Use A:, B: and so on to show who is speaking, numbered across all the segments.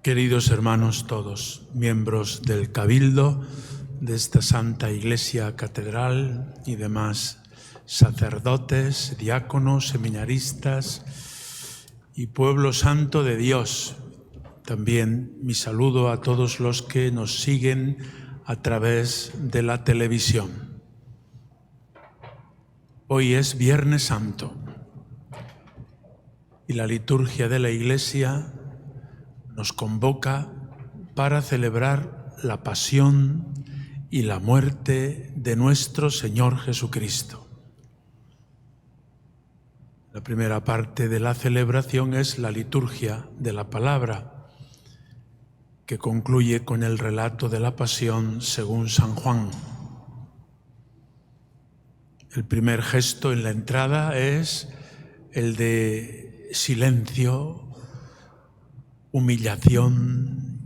A: Queridos hermanos todos, miembros del Cabildo de esta Santa Iglesia Catedral y demás sacerdotes, diáconos, seminaristas y pueblo santo de Dios, también mi saludo a todos los que nos siguen a través de la televisión. Hoy es Viernes Santo y la liturgia de la Iglesia nos convoca para celebrar la pasión y la muerte de nuestro Señor Jesucristo. La primera parte de la celebración es la liturgia de la palabra, que concluye con el relato de la pasión según San Juan. El primer gesto en la entrada es el de silencio, humillación,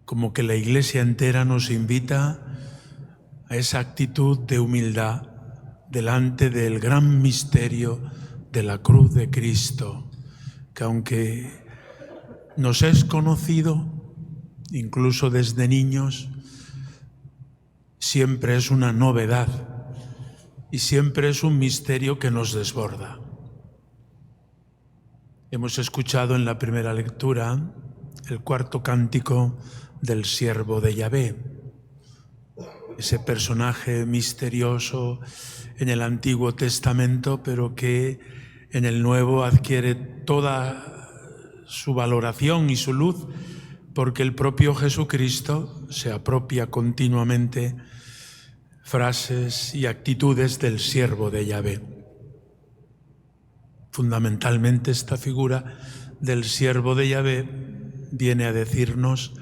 A: como que la Iglesia entera nos invita a esa actitud de humildad delante del gran misterio de la cruz de Cristo, que aunque nos es conocido, incluso desde niños, siempre es una novedad y siempre es un misterio que nos desborda. Hemos escuchado en la primera lectura el cuarto cántico del siervo de Yahvé, ese personaje misterioso en el Antiguo Testamento, pero que en el Nuevo adquiere toda su valoración y su luz, porque el propio Jesucristo se apropia continuamente frases y actitudes del siervo de Yahvé. Fundamentalmente esta figura del siervo de Yahvé viene a decirnos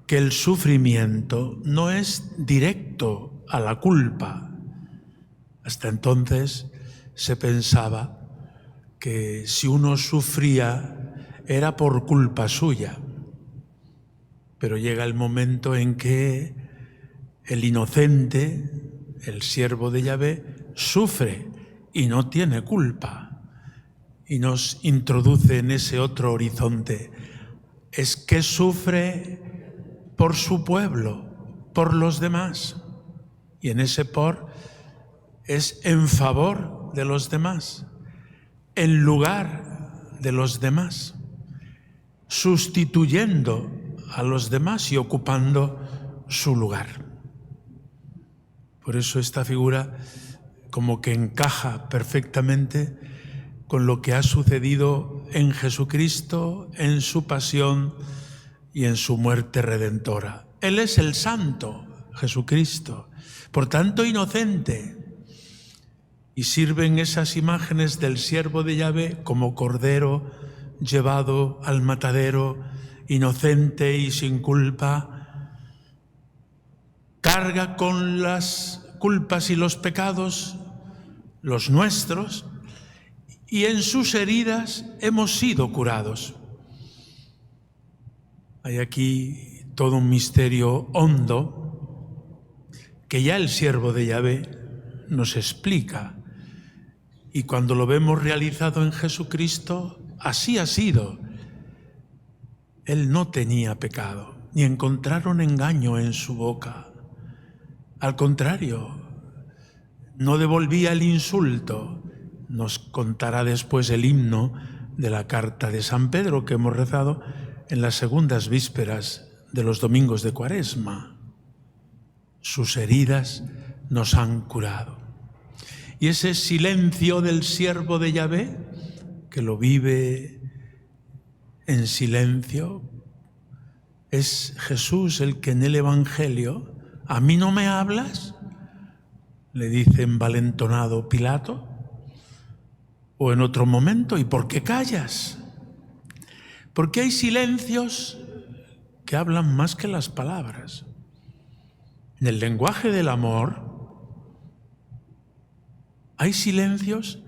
A: que el sufrimiento no es directo a la culpa. Hasta entonces se pensaba que si uno sufría era por culpa suya. Pero llega el momento en que el inocente, el siervo de Yahvé, sufre y no tiene culpa. Y nos introduce en ese otro horizonte. Es que sufre por su pueblo, por los demás. Y en ese por es en favor de los demás, en lugar de los demás, sustituyendo a los demás y ocupando su lugar. Por eso esta figura como que encaja perfectamente con lo que ha sucedido en Jesucristo, en su pasión y en su muerte redentora. Él es el santo, Jesucristo, por tanto inocente. Y sirven esas imágenes del siervo de Yahvé como cordero llevado al matadero, inocente y sin culpa. Carga con las culpas y los pecados, los nuestros, y en sus heridas hemos sido curados. Hay aquí todo un misterio hondo que ya el siervo de Yahvé nos explica. Y cuando lo vemos realizado en Jesucristo, así ha sido. Él no tenía pecado, ni encontraron engaño en su boca. Al contrario, no devolvía el insulto. Nos contará después el himno de la carta de San Pedro que hemos rezado en las segundas vísperas de los domingos de Cuaresma. Sus heridas nos han curado. Y ese silencio del siervo de Yahvé, que lo vive en silencio, es Jesús el que en el Evangelio, ¿a mí no me hablas?, le dice envalentonado Pilato. O en otro momento, ¿y por qué callas? Porque hay silencios que hablan más que las palabras. En el lenguaje del amor hay silencios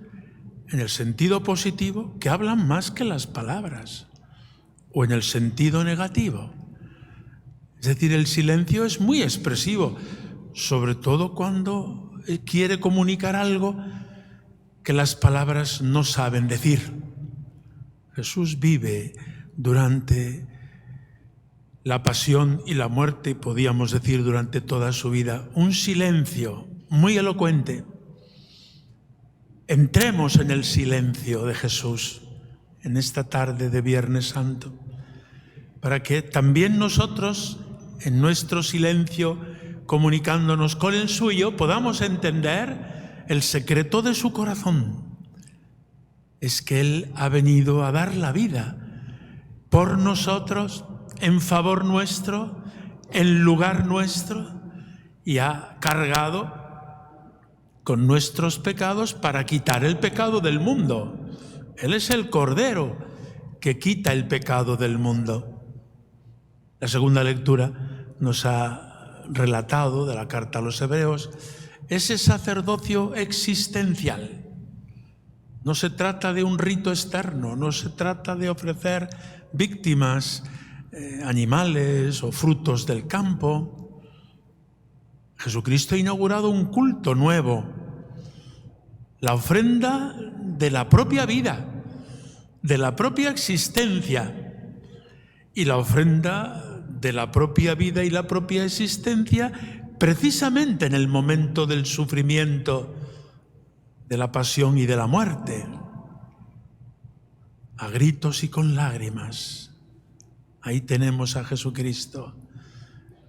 A: en el sentido positivo que hablan más que las palabras, o en el sentido negativo. Es decir, el silencio es muy expresivo, sobre todo cuando quiere comunicar algo que las palabras no saben decir. Jesús vive durante la pasión y la muerte, podíamos decir durante toda su vida, un silencio muy elocuente. Entremos en el silencio de Jesús en esta tarde de Viernes Santo, para que también nosotros, en nuestro silencio, comunicándonos con el suyo, podamos entender el secreto de su corazón. Es que Él ha venido a dar la vida por nosotros, en favor nuestro, en lugar nuestro, y ha cargado con nuestros pecados para quitar el pecado del mundo. Él es el Cordero que quita el pecado del mundo. La segunda lectura nos ha relatado de la carta a los Hebreos ese sacerdocio existencial. No se trata de un rito externo, no se trata de ofrecer víctimas, animales o frutos del campo. Jesucristo ha inaugurado un culto nuevo, la ofrenda de la propia vida, de la propia existencia, y la ofrenda de la propia vida y la propia existencia precisamente en el momento del sufrimiento, de la pasión y de la muerte, a gritos y con lágrimas. Ahí tenemos a Jesucristo,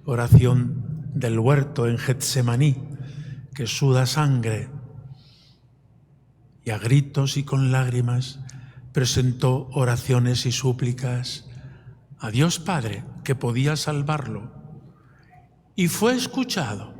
A: oración del huerto en Getsemaní, que suda sangre, y a gritos y con lágrimas presentó oraciones y súplicas a Dios Padre, que podía salvarlo, y fue escuchado.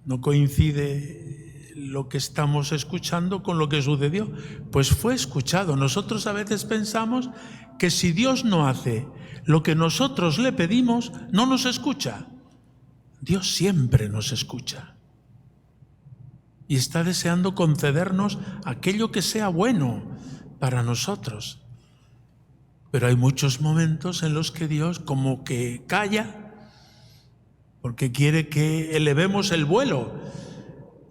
A: No coincide lo que estamos escuchando con lo que sucedió, pues fue escuchado. Nosotros a veces pensamos que si Dios no hace lo que nosotros le pedimos, no nos escucha. Dios siempre nos escucha y está deseando concedernos aquello que sea bueno para nosotros. Pero hay muchos momentos en los que Dios como que calla, porque quiere que elevemos el vuelo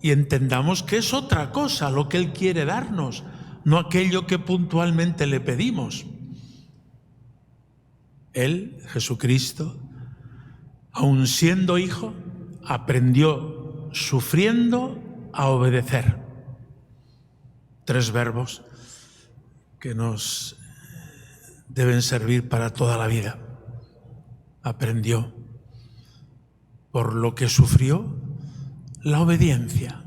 A: y entendamos que es otra cosa lo que Él quiere darnos, no aquello que puntualmente le pedimos. Él, Jesucristo, aun siendo hijo, aprendió sufriendo a obedecer. 3 verbos que nos deben servir para toda la vida. Aprendió, por lo que sufrió, la obediencia.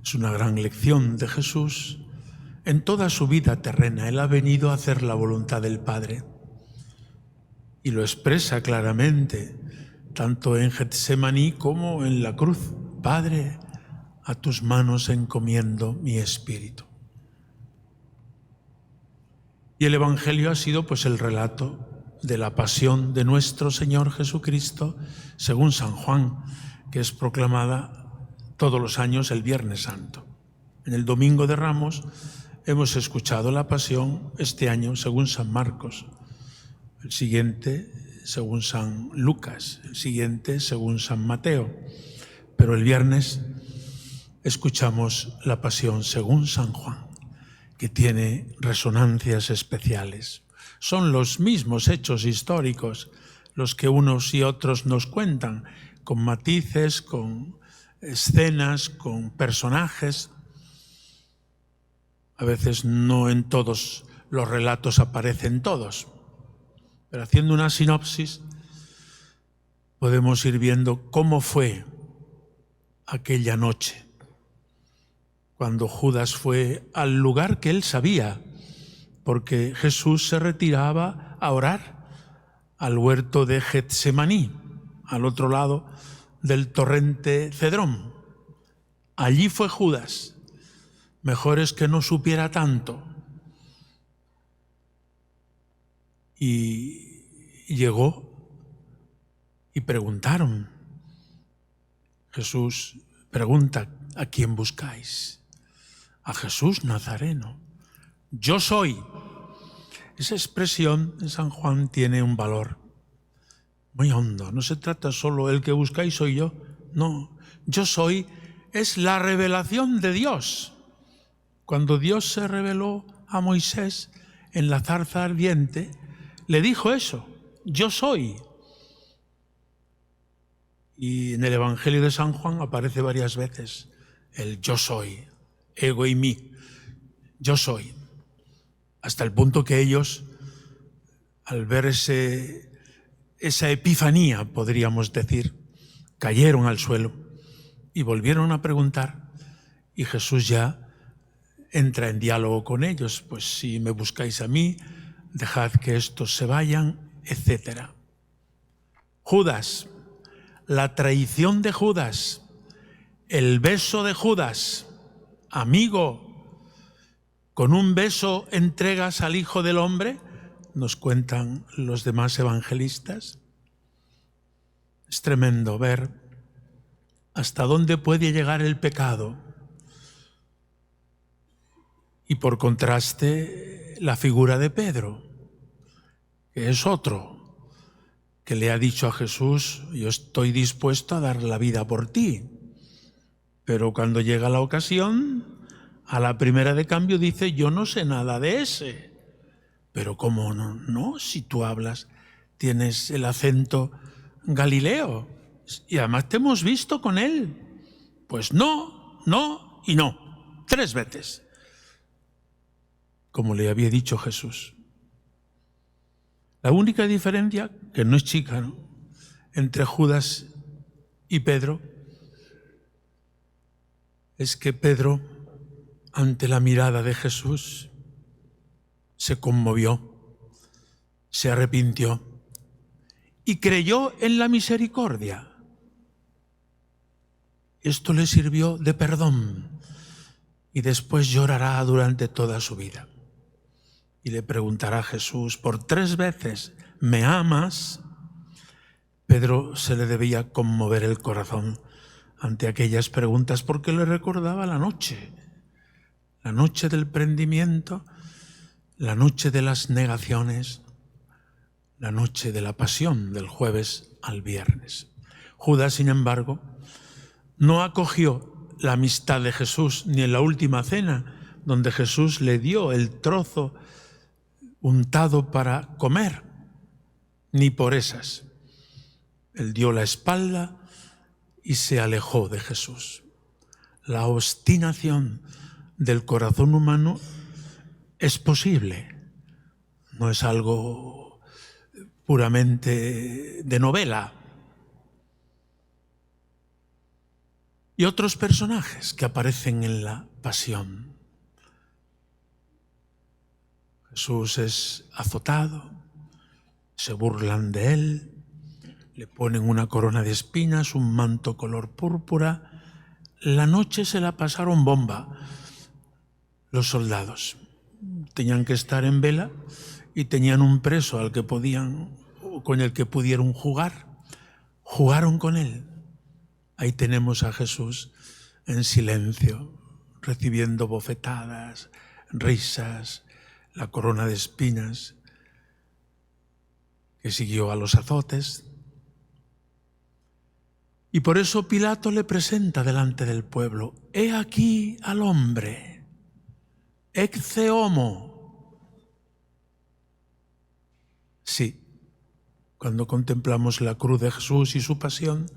A: Es una gran lección de Jesús en toda su vida terrena. Él ha venido a hacer la voluntad del Padre y lo expresa claramente, tanto en Getsemaní como en la cruz. Padre, a tus manos encomiendo mi espíritu. Y el Evangelio ha sido pues el relato de la pasión de nuestro Señor Jesucristo según San Juan, que es proclamada todos los años el Viernes Santo. En el Domingo de Ramos hemos escuchado la pasión este año según San Marcos, el siguiente según San Lucas, el siguiente según San Mateo, pero el viernes escuchamos la pasión según San Juan, que tiene resonancias especiales. Son los mismos hechos históricos los que unos y otros nos cuentan, con matices, con escenas, con personajes. A veces no en todos los relatos aparecen todos, pero haciendo una sinopsis podemos ir viendo cómo fue aquella noche, cuando Judas fue al lugar que él sabía, porque Jesús se retiraba a orar al huerto de Getsemaní, al otro lado del torrente Cedrón. Allí fue Judas. Mejor es que no supiera tanto. Y llegó y preguntaron. Jesús pregunta: ¿a quién buscáis? A Jesús Nazareno. Yo soy. Esa expresión en San Juan tiene un valor muy hondo. No se trata solo el que buscáis soy yo. No, yo soy es la revelación de Dios. Cuando Dios se reveló a Moisés en la zarza ardiente, le dijo eso: yo soy. Y en el Evangelio de San Juan aparece varias veces el yo soy, ego y mí, yo soy. Hasta el punto que ellos, al ver esa epifanía, podríamos decir, cayeron al suelo y volvieron a preguntar, y Jesús ya entra en diálogo con ellos: pues si me buscáis a mí, dejad que estos se vayan, etc. Judas, la traición de Judas, el beso de Judas: amigo, con un beso entregas al Hijo del Hombre, nos cuentan los demás evangelistas. Es tremendo ver hasta dónde puede llegar el pecado. Y por contraste, la figura de Pedro, que es otro, que le ha dicho a Jesús: yo estoy dispuesto a dar la vida por ti. Pero cuando llega la ocasión, a la primera de cambio dice: yo no sé nada de ese. Pero ¿cómo no? No, si tú hablas, tienes el acento galileo, y además te hemos visto con él. Pues no, no y no, 3 veces. Como le había dicho Jesús. La única diferencia, que no es chica, ¿no?, entre Judas y Pedro, es que Pedro, ante la mirada de Jesús, se conmovió, se arrepintió y creyó en la misericordia. Esto le sirvió de perdón y después llorará durante toda su vida. Y le preguntará a Jesús por 3 veces: ¿me amas? Pedro se le debía conmover el corazón ante aquellas preguntas, porque le recordaba la noche del prendimiento, la noche de las negaciones, la noche de la pasión, del jueves al viernes. Judas, sin embargo, no acogió la amistad de Jesús ni en la última cena, donde Jesús le dio el trozo untado para comer, ni por esas. Él dio la espalda y se alejó de Jesús. La obstinación del corazón humano es posible, no es algo puramente de novela. Y otros personajes que aparecen en la pasión. Jesús es azotado, se burlan de él, le ponen una corona de espinas, un manto color púrpura. La noche se la pasaron bomba los soldados. Tenían que estar en vela y tenían un preso con el que pudieron jugar. Jugaron con él. Ahí tenemos a Jesús en silencio, recibiendo bofetadas, risas, la corona de espinas que siguió a los azotes. Y por eso Pilato le presenta delante del pueblo: he aquí al hombre, ecce homo. Sí, cuando contemplamos la cruz de Jesús y su pasión,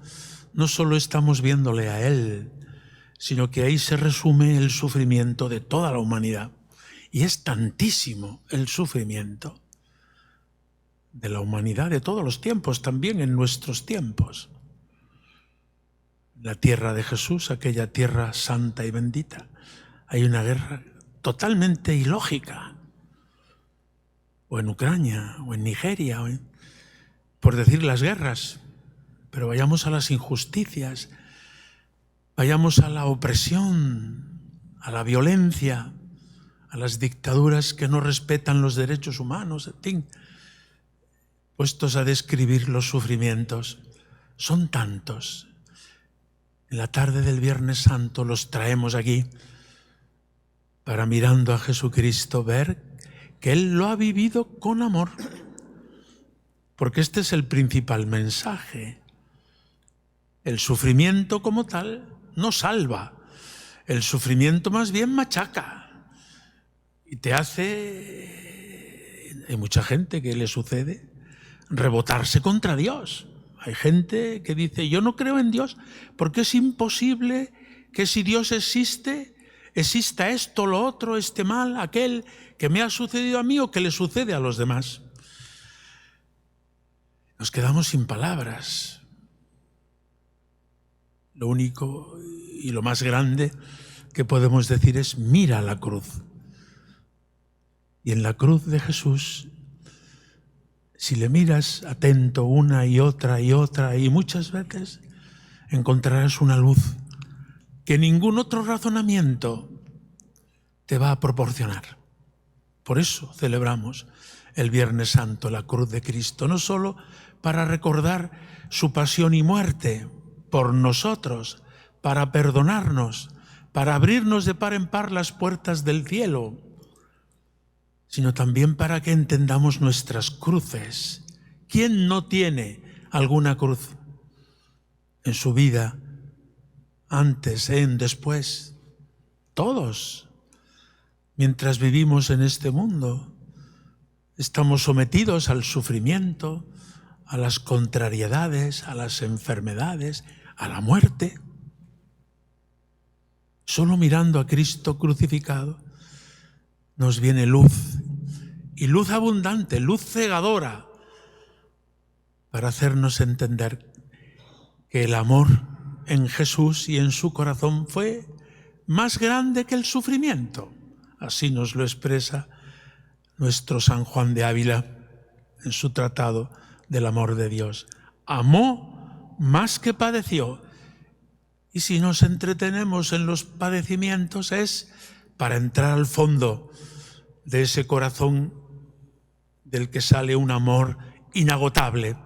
A: no solo estamos viéndole a él, sino que ahí se resume el sufrimiento de toda la humanidad. Y es tantísimo el sufrimiento de la humanidad de todos los tiempos, también en nuestros tiempos. La tierra de Jesús, aquella tierra santa y bendita, hay una guerra totalmente ilógica. O en Ucrania, o en Nigeria, por decir las guerras. Pero vayamos a las injusticias, vayamos a la opresión, a la violencia, a las dictaduras que no respetan los derechos humanos, en fin. Puestos a describir los sufrimientos, son tantos. En la tarde del Viernes Santo los traemos aquí para, mirando a Jesucristo, ver que Él lo ha vivido con amor. Porque este es el principal mensaje. El sufrimiento como tal no salva. El sufrimiento más bien machaca. Y te hace, hay mucha gente que le sucede, rebotarse contra Dios. Hay gente que dice, yo no creo en Dios porque es imposible que si Dios existe, exista esto, lo otro, este mal, aquel que me ha sucedido a mí o que le sucede a los demás. Nos quedamos sin palabras. Lo único y lo más grande que podemos decir es, mira la cruz. Y en la cruz de Jesús, si le miras atento una y otra y muchas veces, encontrarás una luz que ningún otro razonamiento te va a proporcionar. Por eso celebramos el Viernes Santo, la cruz de Cristo, no solo para recordar su pasión y muerte por nosotros, para perdonarnos, para abrirnos de par en par las puertas del cielo, sino también para que entendamos nuestras cruces. ¿Quién no tiene alguna cruz en su vida, antes, después? Todos. Mientras vivimos en este mundo, estamos sometidos al sufrimiento, a las contrariedades, a las enfermedades, a la muerte. Solo mirando a Cristo crucificado nos viene luz, y luz abundante, luz cegadora, para hacernos entender que el amor en Jesús y en su corazón fue más grande que el sufrimiento. Así nos lo expresa nuestro San Juan de Ávila en su tratado del amor de Dios. Amó más que padeció. Y si nos entretenemos en los padecimientos es para entrar al fondo de ese corazón del que sale un amor inagotable,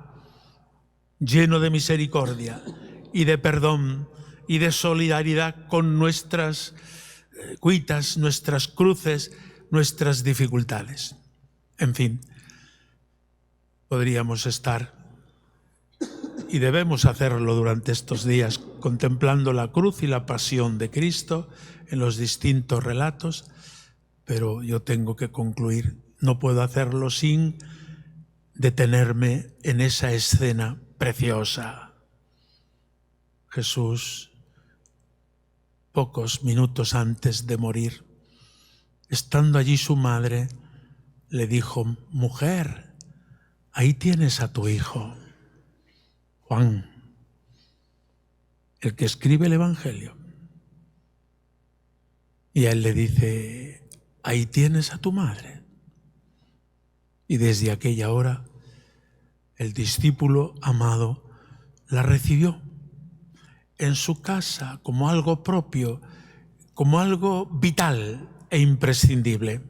A: lleno de misericordia y de perdón y de solidaridad con nuestras cuitas, nuestras cruces, nuestras dificultades. En fin, podríamos estar, y debemos hacerlo durante estos días, contemplando la cruz y la pasión de Cristo en los distintos relatos, pero yo tengo que concluir. No puedo hacerlo sin detenerme en esa escena preciosa. Jesús, pocos minutos antes de morir, estando allí su madre, le dijo: mujer, ahí tienes a tu hijo. Juan, el que escribe el Evangelio. Y a él le dice: ahí tienes a tu madre. Y desde aquella hora el discípulo amado la recibió en su casa como algo propio, como algo vital e imprescindible.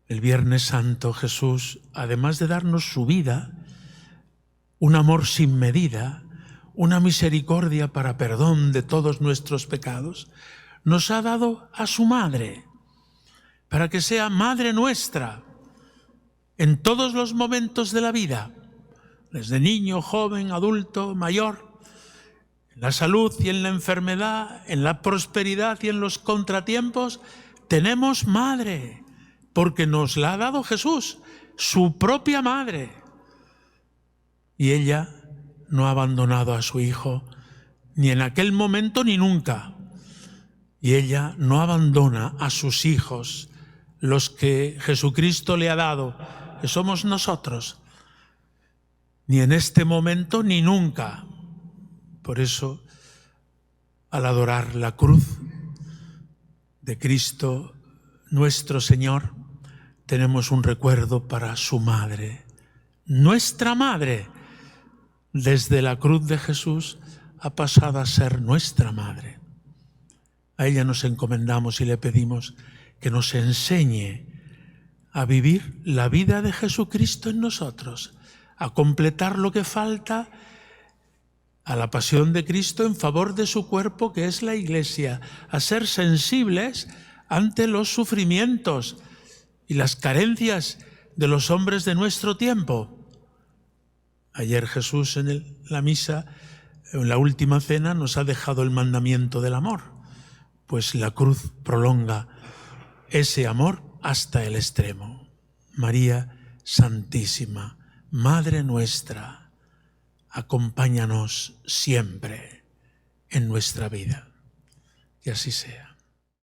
A: El Viernes Santo Jesús, además de darnos su vida, un amor sin medida, una misericordia para perdón de todos nuestros pecados, nos ha dado a su madre, para que sea madre nuestra en todos los momentos de la vida, desde niño, joven, adulto, mayor, en la salud y en la enfermedad, en la prosperidad y en los contratiempos. Tenemos madre, porque nos la ha dado Jesús, su propia madre. Y ella no ha abandonado a su hijo, ni en aquel momento ni nunca. Y ella no abandona a sus hijos, los que Jesucristo le ha dado, que somos nosotros, ni en este momento ni nunca. Por eso, al adorar la cruz de Cristo, nuestro Señor, tenemos un recuerdo para su madre, nuestra madre. Desde la cruz de Jesús ha pasado a ser nuestra madre. A ella nos encomendamos y le pedimos que nos enseñe a vivir la vida de Jesucristo en nosotros, a completar lo que falta a la pasión de Cristo en favor de su cuerpo, que es la Iglesia, a ser sensibles ante los sufrimientos y las carencias de los hombres de nuestro tiempo. Ayer Jesús en la misa, en la última cena, nos ha dejado el mandamiento del amor, pues la cruz prolonga ese amor hasta el extremo. María Santísima, Madre nuestra, acompáñanos siempre en nuestra vida. Que así sea.